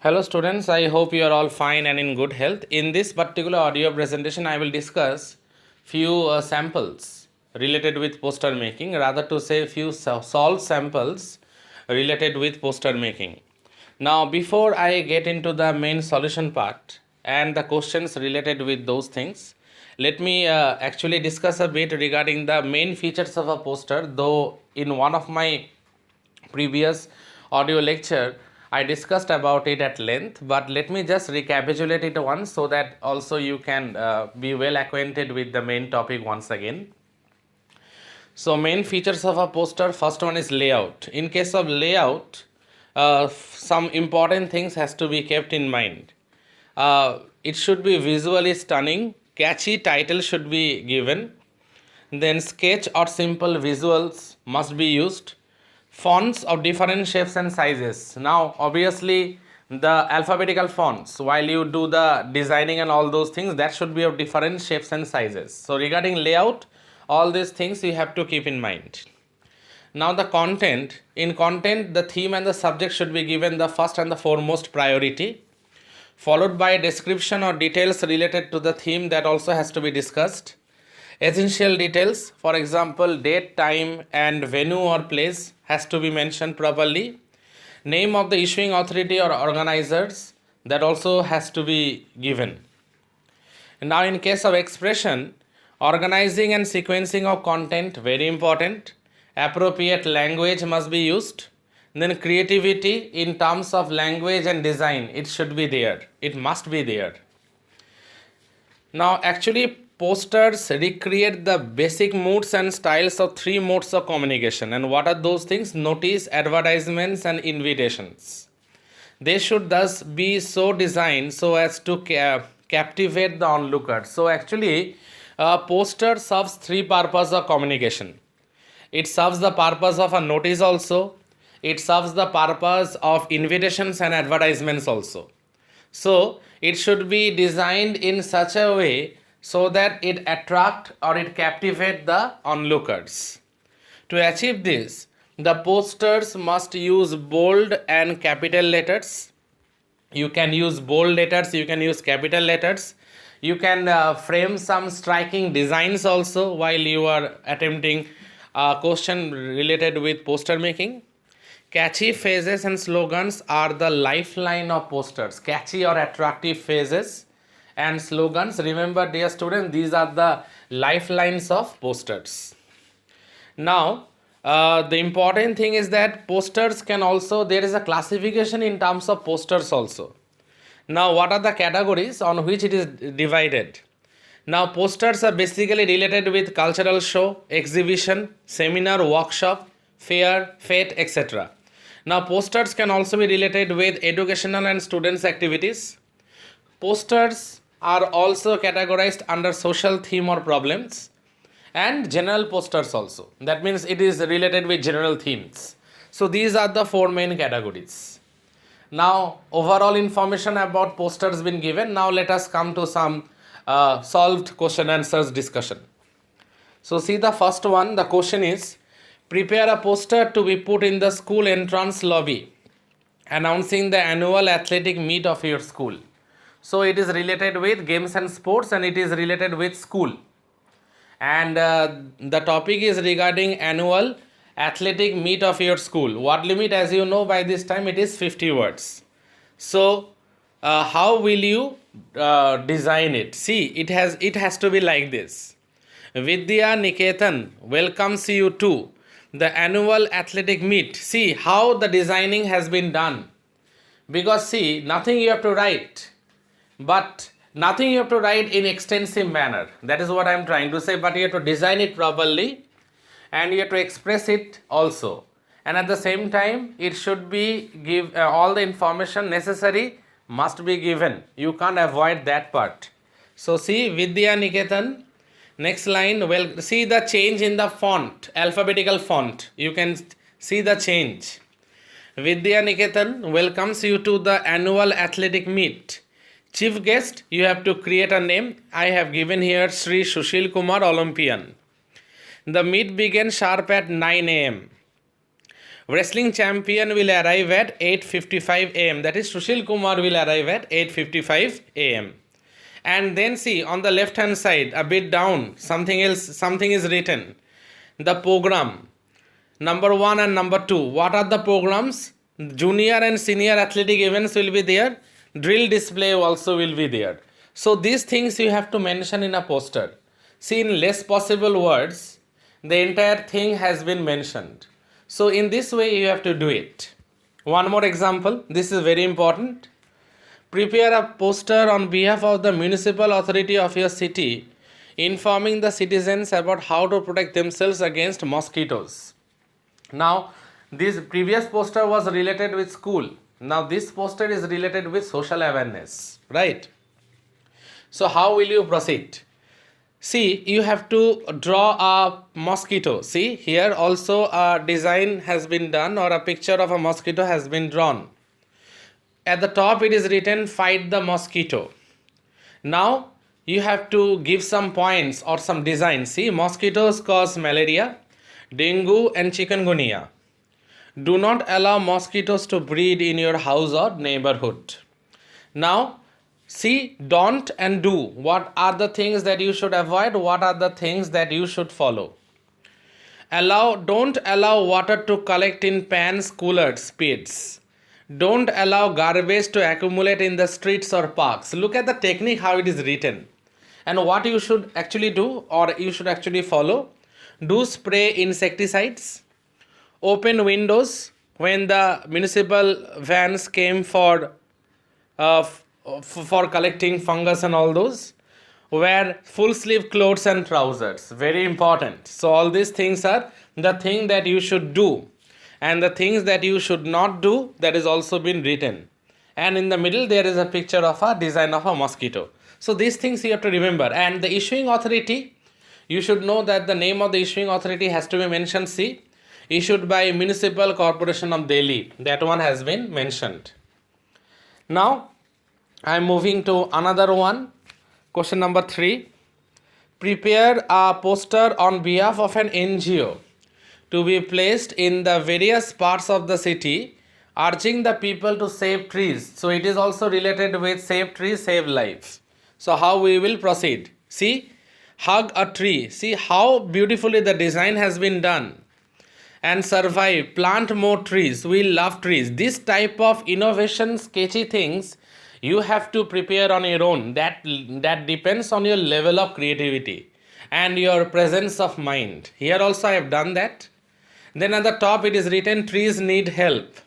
Hello students, I hope you are all fine and in good health. In this particular audio presentation, I will discuss few samples related with poster making, rather to say few solved samples related with poster making. Now, before I get into the main solution part and the questions related with those things, let me actually discuss a bit regarding the main features of a poster, though in one of my previous audio lecture I discussed about it at length, but let me just recapitulate it once so that also you can be well acquainted with the main topic once again. So main features of a poster, first one is layout. In case of layout, some important things has to be kept in mind. It should be visually stunning, catchy title should be given, then sketch or simple visuals must be used, fonts of different shapes and sizes. Now obviously the alphabetical fonts, while you do the designing and all those things, that should be of different shapes and sizes. So regarding layout, all these things you have to keep in mind. Now the content, in content the theme and the subject should be given the first and the foremost priority, followed by description or details related to the theme, that also has to be discussed. Essential details, for example date, time and venue or place has to be mentioned properly. Name of the issuing authority or organizers, that also has to be given. Now in case of expression, organizing and sequencing of content, very important. Appropriate language must be used. Then creativity in terms of language and design, it should be there, it must be there. Now actually posters recreate the basic moods and styles of three modes of communication. And what are those things? Notice, advertisements and invitations. They should thus be so designed so as to captivate the onlooker. So actually a poster serves three purposes of communication. It serves the purpose of a notice also. It serves the purpose of invitations and advertisements also. So it should be designed in such a way so that it attract or it captivate the onlookers. To achieve this, the posters must use bold and capital letters. You can use bold letters, you can use capital letters. You can frame some striking designs also while you are attempting a question related with poster making. Catchy phrases and slogans are the lifeline of posters. Catchy or attractive phrases and slogans, remember dear students, these are the lifelines of posters. Now the important thing is that posters can also, there is a classification in terms of posters also. Now what are the categories on which it is divided? Now posters are basically related with cultural show, exhibition, seminar, workshop, fair, fete, etc. Now posters can also be related with educational and students activities. Posters are also categorized under social theme or problems, and general posters also. That means it is related with general themes. So these are the four main categories. Now overall information about posters been given. Now let us come to some solved question answers discussion. So see the first one, the question is, prepare a poster to be put in the school entrance lobby announcing the annual athletic meet of your school. So it is related with games and sports and it is related with school. And the topic is regarding annual athletic meet of your school. Word limit, as you know by this time, it is 50 words. So how will you design it? See, it has to be like this. Vidya Niketan welcomes you to the annual athletic meet. See how the designing has been done. Because see, nothing you have to write, but nothing you have to write in extensive manner. That is what I am trying to say, but you have to design it properly and you have to express it also. And at the same time, it should be give all the information necessary must be given. You can't avoid that part. So see Vidya Niketan. Next line, well, see the change in the font, alphabetical font. You can see the change. Vidya Niketan welcomes you to the annual athletic meet. Chief guest, you have to create a name. I have given here Sri Sushil Kumar, Olympian. The meet began sharp at 9 a.m. Wrestling champion will arrive at 8:55 am. That is, Sushil Kumar will arrive at 8:55 am. And then see on the left hand side, a bit down, something is written. The program. Number 1 and number 2. What are the programs? Junior and senior athletic events will be there. Drill display also will be there. So these things you have to mention in a poster. See, in less possible words, the entire thing has been mentioned. So in this way you have to do it. One more example. This is very important. Prepare a poster on behalf of the municipal authority of your city, informing the citizens about how to protect themselves against mosquitoes. Now, this previous poster was related with school. Now, this poster is related with social awareness, right? So, how will you proceed? See, you have to draw a mosquito. See, here also a design has been done, or a picture of a mosquito has been drawn. At the top it is written, fight the mosquito. Now you have to give some points or some design. See, mosquitoes cause malaria, dengue and chikungunya. Do not allow mosquitoes to breed in your house or neighborhood. Now see, don't and do. What are the things that you should avoid? What are the things that you should follow? Don't allow water to collect in pans, coolers, pits. Don't allow garbage to accumulate in the streets or parks. Look at the technique, how it is written. And what you should actually do, or you should actually follow. Do spray insecticides. Open windows when the municipal vans came for collecting fungus and all those. Wear full sleeve clothes and trousers. Very important. So all these things are the thing that you should do. And the things that you should not do, that is also been written. And in the middle there is a picture of a design of a mosquito. So these things you have to remember. And the issuing authority, you should know that the name of the issuing authority has to be mentioned. See, issued by Municipal Corporation of Delhi. That one has been mentioned. Now I am moving to another one. Question number 3. Prepare a poster on behalf of an NGO to be placed in the various parts of the city, urging the people to save trees. So it is also related with save trees, save life. So how we will proceed? See, hug a tree. See how beautifully the design has been done. And survive, plant more trees. We love trees. This type of innovation, sketchy things, you have to prepare on your own. That depends on your level of creativity and your presence of mind. Here also I have done that. Then at the top it is written, trees need help.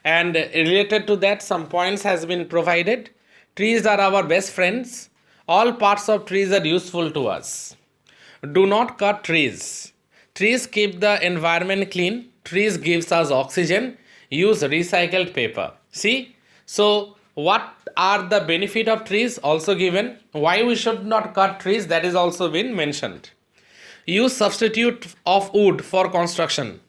And related to that, some points has been provided. Trees are our best friends. All parts of trees are useful to us. Do not cut trees. Trees keep the environment clean. Trees gives us oxygen. Use recycled paper. See? So what are the benefit of trees also given? Why we should not cut trees, that is also been mentioned. Use substitute of wood for construction.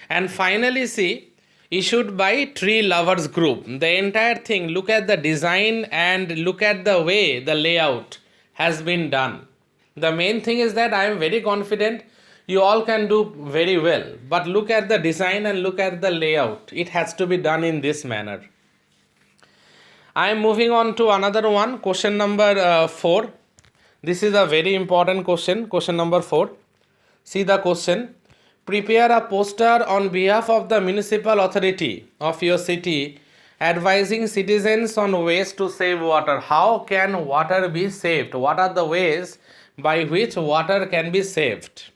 And finally see, issued by Tree Lovers Group. The entire thing, look at the design and look at the way the layout has been done. The main thing is that I am very confident you all can do very well. But look at the design and look at the layout. It has to be done in this manner. I am moving on to another one, question number 4. This is a very important question, question number 4. See the question. Prepare a poster on behalf of the municipal authority of your city advising citizens on ways to save water. How can water be saved? What are the ways by which water can be saved?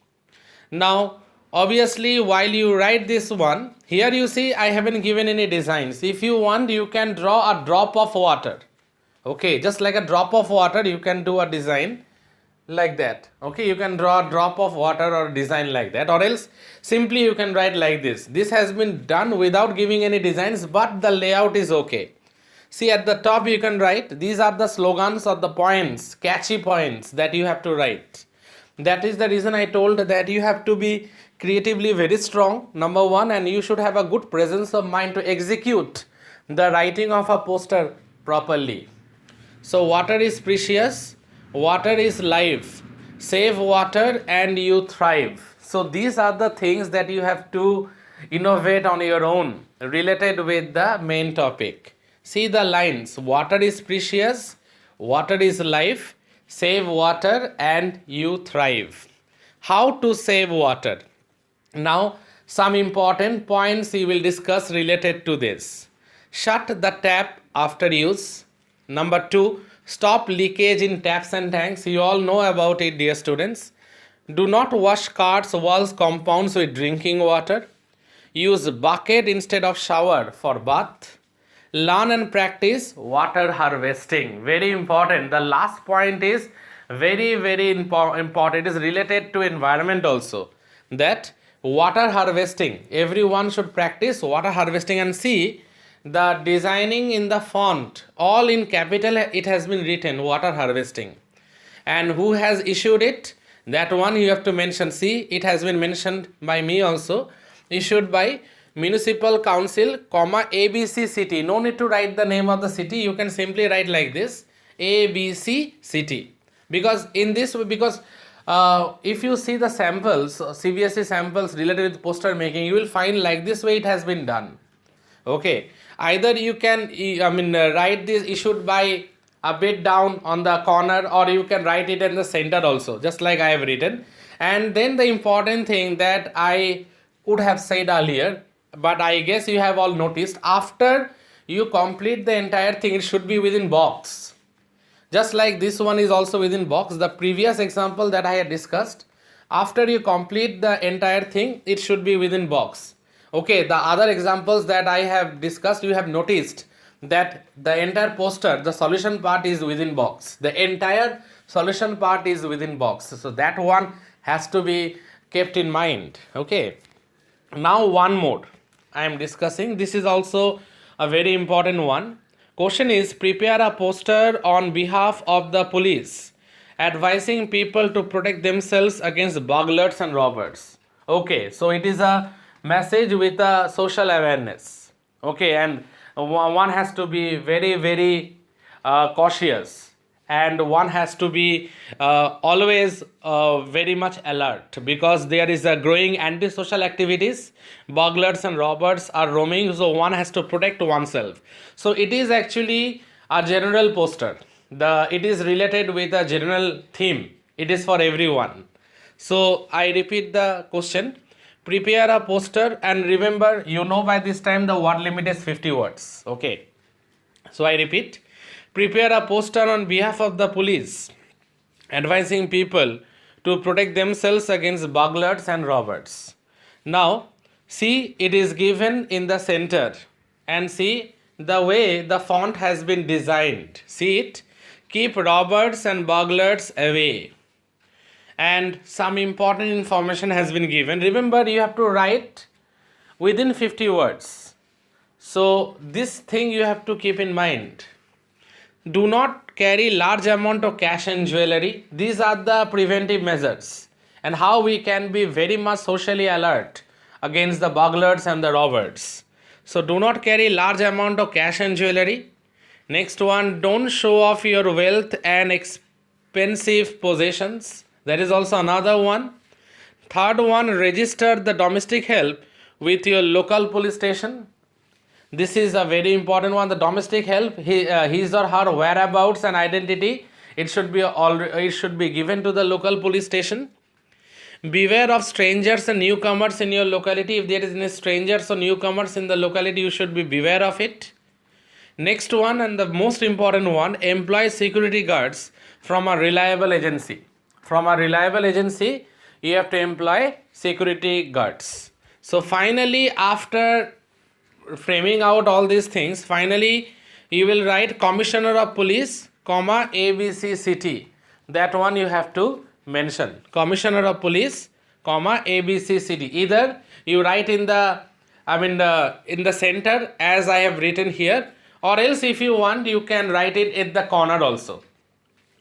Now, obviously, while you write this one, here you see I haven't given any designs. If you want, you can draw a drop of water. Okay, just like a drop of water, you can do a design like that. Okay, you can draw a drop of water or design like that, or else simply you can write like this. This has been done without giving any designs, but the layout is okay. See, at the top you can write, these are the slogans or the points, catchy points that you have to write. That is the reason I told that you have to be creatively very strong, number one, and you should have a good presence of mind to execute the writing of a poster properly. So water is precious, water is life, save water and you thrive. So these are the things that you have to innovate on your own related with the main topic. See the lines: water is precious, water is life, save water and you thrive. How to save water? Now, some important points we will discuss related to this. Shut the tap after use. Number two, stop leakage in taps and tanks. You all know about it, dear students. Do not wash carts, walls, compounds with drinking water. Use bucket instead of shower for bath. Learn and practice water harvesting. Very important. The last point is very important. It is related to environment also. That water harvesting. Everyone should practice water harvesting, and see the designing in the font. All in capital it has been written water harvesting. And who has issued it? That one you have to mention. See, it has been mentioned by me also. Issued by Municipal Council, ABC City. No need to write the name of the city. You can simply write like this: ABC City. Because in this, if you see the samples, CBSE samples related with poster making, you will find like this way it has been done. Okay. Either you can, write this issued by a bit down on the corner, or you can write it in the center also, just like I have written. And then the important thing that I could have said earlier, but I guess you have all noticed, after you complete the entire thing, it should be within box. Just like this one is also within box. The previous example that I had discussed, after you complete the entire thing, it should be within box. Okay, the other examples that I have discussed, you have noticed that the entire poster, the solution part is within box. The entire solution part is within box. So that one has to be kept in mind. Okay. Now one more I am discussing. This is also a very important one. Question is: prepare a poster on behalf of the police advising people to protect themselves against burglars and robbers. Okay, so it is a message with a social awareness. Okay, and one has to be very cautious, and one has to be always very much alert, because there is a growing antisocial activities. Burglars and robbers are roaming, so one has to protect oneself. So it is actually a general poster. It is related with a general theme. It is for everyone. So I repeat the question: prepare a poster, and remember, you know by this time the word limit is 50 words. Okay, so I repeat: prepare a poster on behalf of the police advising people to protect themselves against burglars and robbers. Now see, it is given in the center, and see the way the font has been designed. See it: keep robbers and burglars away. And some important information has been given. Remember, you have to write within 50 words. So this thing you have to keep in mind. Do not carry large amount of cash and jewelry. These are the preventive measures, and how we can be very much socially alert against the burglars and the robbers. So do not carry large amount of cash and jewelry. Next one: don't show off your wealth and expensive possessions. That is also another one. Third one: register the domestic help with your local police station. This is a very important one. The domestic help, his or her whereabouts and identity, it should be given to the local police station. Beware of strangers and newcomers in your locality. If there is any strangers or newcomers in the locality, you should be beware of it. Next one, and the most important one: employ security guards from a reliable agency. From a reliable agency, you have to employ security guards. So finally, after framing out all these things, finally you will write Commissioner of Police, ABC City. That one you have to mention. Commissioner of Police, ABC City. Either you write in the center as I have written here, or else if you want, you can write it at the corner also.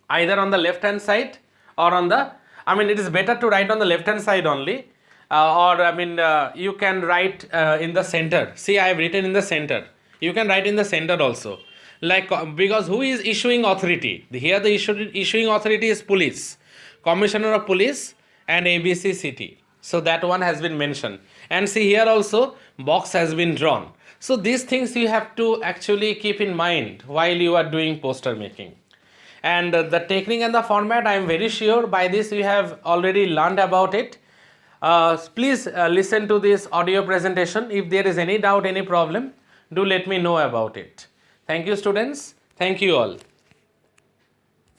Either on the left hand side, or on the, it is better to write on the left hand side only, you can write in the center. See, I have written in the center. You can write in the center also. Because who is issuing authority? Here the issuing authority is police. Commissioner of Police and ABC City. So that one has been mentioned. And see here also box has been drawn. So these things you have to actually keep in mind while you are doing poster making. And the technique and the format, I am very sure by this you have already learned about it. Please listen to this audio presentation. If there is any doubt, any problem, do let me know about it. Thank you, students. Thank you all.